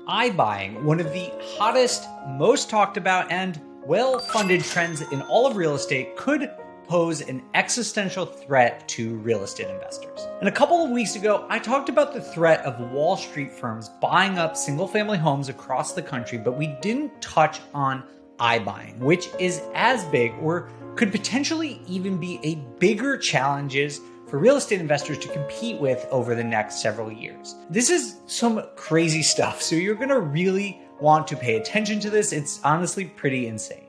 iBuying, one of the hottest, most talked about, and well-funded trends in all of real estate, could pose an existential threat to real estate investors. And a couple of weeks ago, I talked about the threat of Wall Street firms buying up single-family homes across the country, but we didn't touch on iBuying, which is as big or could potentially even be a bigger challenges for real estate investors to compete with over the next several years. This is some crazy stuff, so you're gonna really want to pay attention to this. It's honestly pretty insane.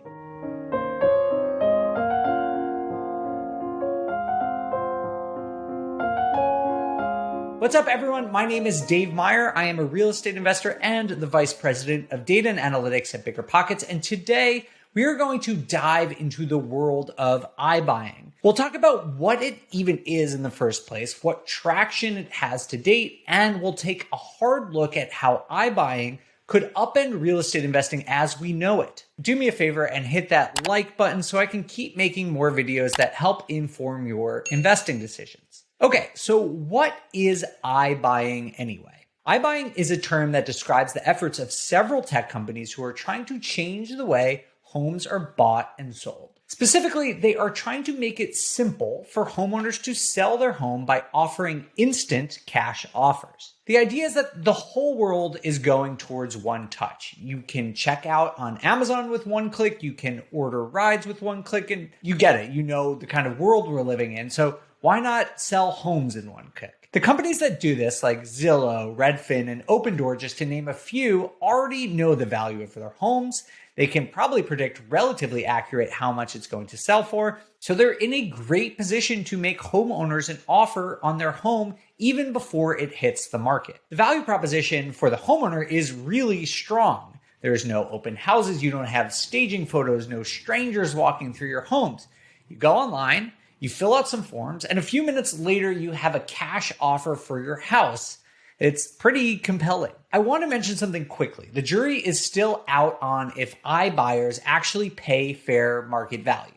What's up, everyone? My name is Dave Meyer. I am a real estate investor and the Vice President of Data and Analytics at BiggerPockets. And today we are going to dive into the world of iBuying. We'll talk about what it even is in the first place, what traction it has to date, and we'll take a hard look at how iBuying could upend real estate investing as we know it. Do me a favor and hit that like button so I can keep making more videos that help inform your investing decisions. Okay, so what is iBuying anyway? iBuying is a term that describes the efforts of several tech companies who are trying to change the way homes are bought and sold. Specifically, they are trying to make it simple for homeowners to sell their home by offering instant cash offers. The idea is that the whole world is going towards one touch. You can check out on Amazon with one click, you can order rides with one click, and you get it. You know the kind of world we're living in. So why not sell homes in one click? The companies that do this, like Zillow, Redfin, and Opendoor, just to name a few, already know the value of their homes. They can probably predict relatively accurate how much it's going to sell for. So they're in a great position to make homeowners an offer on their home even before it hits the market. The value proposition for the homeowner is really strong. There's no open houses. You don't have staging photos, no strangers walking through your homes. You go online, you fill out some forms, and a few minutes later, you have a cash offer for your house. It's pretty compelling. I want to mention something quickly. The jury is still out on if iBuyers actually pay fair market value.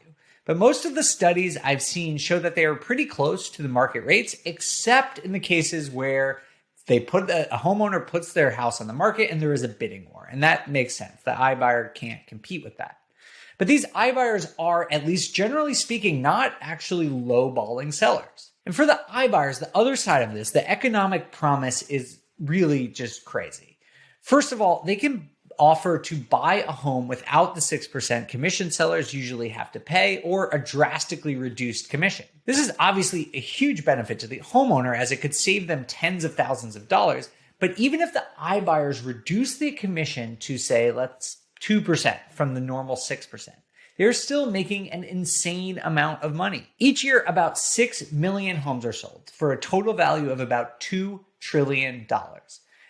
But most of the studies I've seen show that they are pretty close to the market rates, except in the cases where a homeowner puts their house on the market and there is a bidding war. And that makes sense. The iBuyer can't compete with that. But these iBuyers are, at least generally speaking, not actually lowballing sellers. And for the iBuyers, the other side of this, the economic promise is really just crazy. First of all, they can offer to buy a home without the 6% commission sellers usually have to pay, or a drastically reduced commission. This is obviously a huge benefit to the homeowner, as it could save them tens of thousands of dollars. But even if the iBuyers reduce the commission to, say, let's 2% from the normal 6%. They're still making an insane amount of money. Each year, about 6 million homes are sold for a total value of about $2 trillion.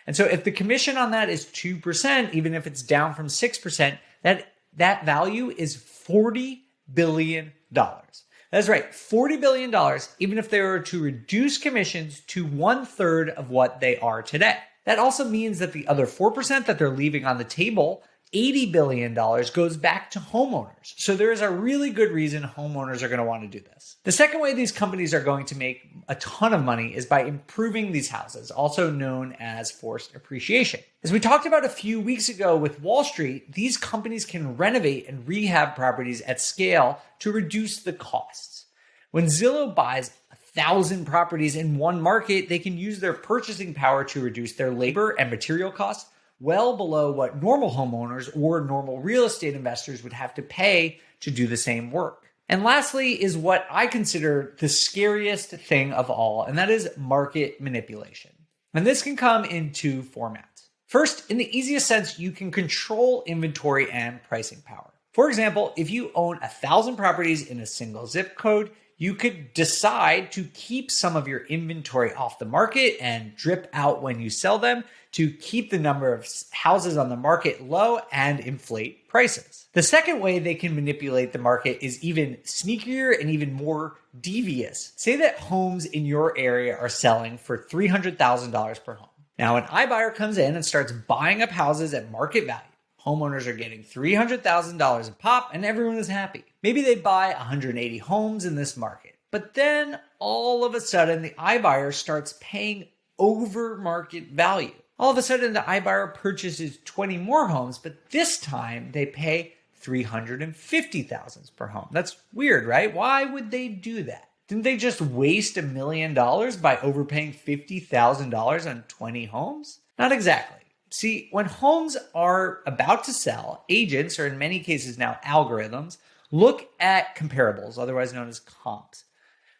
And so if the commission on that is 2%, even if it's down from 6%, that value is $40 billion. That's right, $40 billion, even if they were to reduce commissions to 1/3 of what they are today. That also means that the other 4% that they're leaving on the table, $80 billion, goes back to homeowners. So there is a really good reason homeowners are going to want to do this. The second way these companies are going to make a ton of money is by improving these houses, also known as forced appreciation. As we talked about a few weeks ago with Wall Street, these companies can renovate and rehab properties at scale to reduce the costs. When Zillow buys 1,000 properties in one market, they can use their purchasing power to reduce their labor and material costs well below what normal homeowners or normal real estate investors would have to pay to do the same work. And lastly is what I consider the scariest thing of all, and that is market manipulation. And this can come in two formats. First, in the easiest sense, you can control inventory and pricing power. For example, if you own 1,000 properties in a single zip code, you could decide to keep some of your inventory off the market and drip out when you sell them to keep the number of houses on the market low and inflate prices. The second way they can manipulate the market is even sneakier and even more devious. Say that homes in your area are selling for $300,000 per home. Now, an iBuyer comes in and starts buying up houses at market value. Homeowners are getting $300,000 a pop and everyone is happy. Maybe they buy 180 homes in this market. But then all of a sudden, the iBuyer starts paying over market value. All of a sudden, the iBuyer purchases 20 more homes, but this time they pay $350,000 per home. That's weird, right? Why would they do that? Didn't they just waste $1 million by overpaying $50,000 on 20 homes? Not exactly. See, when homes are about to sell, agents, or in many cases now algorithms, look at comparables, otherwise known as comps.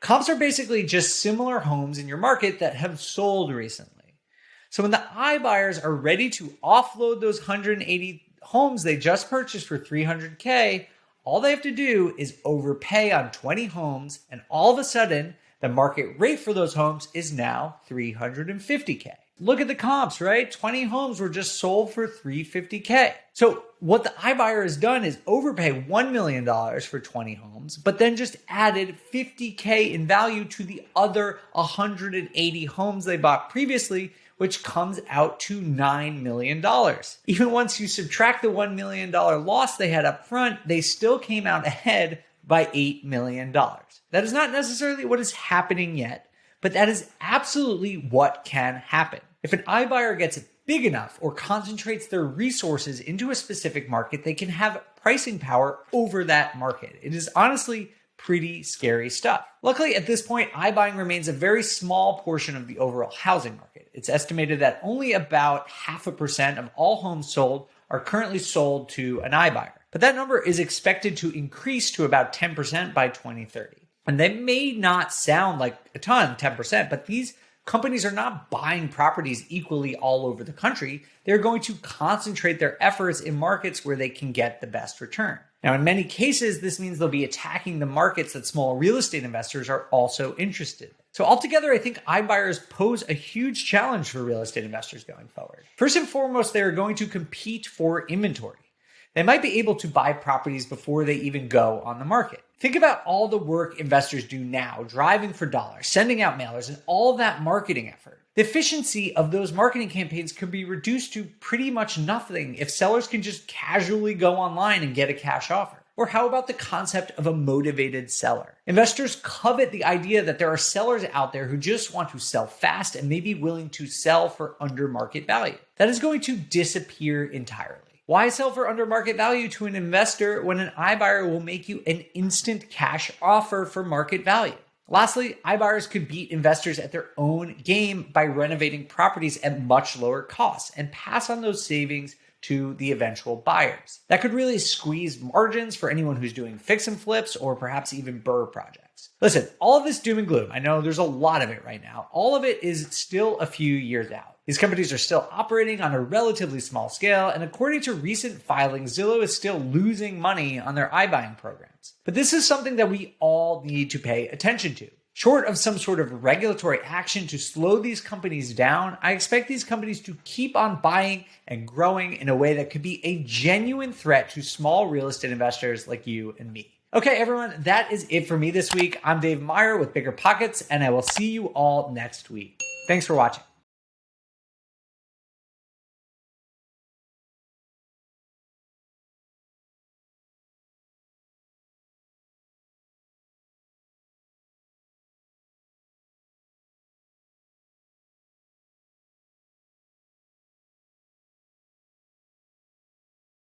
Comps are basically just similar homes in your market that have sold recently. So when the iBuyers are ready to offload those 180 homes they just purchased for $300K, all they have to do is overpay on 20 homes, and all of a sudden, the market rate for those homes is now $350K. Look at the comps, right? 20 homes were just sold for $350K. So what the iBuyer has done is overpay $1 million for 20 homes, but then just added $50K in value to the other 180 homes they bought previously, which comes out to $9 million. Even once you subtract the $1 million loss they had up front, they still came out ahead by $8 million. That is not necessarily what is happening yet, but that is absolutely what can happen. If an iBuyer gets big enough or concentrates their resources into a specific market, they can have pricing power over that market. It is honestly pretty scary stuff. Luckily, at this point, iBuying remains a very small portion of the overall housing market. It's estimated that only about 0.5% of all homes sold are currently sold to an iBuyer. But that number is expected to increase to about 10% by 2030. And they may not sound like a ton, 10%, but these companies are not buying properties equally all over the country. They're going to concentrate their efforts in markets where they can get the best return. Now, in many cases, this means they'll be attacking the markets that small real estate investors are also interested in. So altogether, I think iBuyers pose a huge challenge for real estate investors going forward. First and foremost, they are going to compete for inventory. They might be able to buy properties before they even go on the market. Think about all the work investors do now, driving for dollars, sending out mailers, and all that marketing effort. The efficiency of those marketing campaigns could be reduced to pretty much nothing if sellers can just casually go online and get a cash offer. Or how about the concept of a motivated seller? Investors covet the idea that there are sellers out there who just want to sell fast and may be willing to sell for under market value. That is going to disappear entirely. Why sell for under market value to an investor when an iBuyer will make you an instant cash offer for market value? Lastly, iBuyers could beat investors at their own game by renovating properties at much lower costs and pass on those savings to the eventual buyers. That could really squeeze margins for anyone who's doing fix and flips or perhaps even BRRRR projects. Listen, all of this doom and gloom, I know there's a lot of it right now. All of it is still a few years out. These companies are still operating on a relatively small scale, and according to recent filings, Zillow is still losing money on their iBuying programs. But this is something that we all need to pay attention to. Short of some sort of regulatory action to slow these companies down, I expect these companies to keep on buying and growing in a way that could be a genuine threat to small real estate investors like you and me. Okay, everyone, that is it for me this week. I'm Dave Meyer with BiggerPockets, and I will see you all next week. Thanks for watching.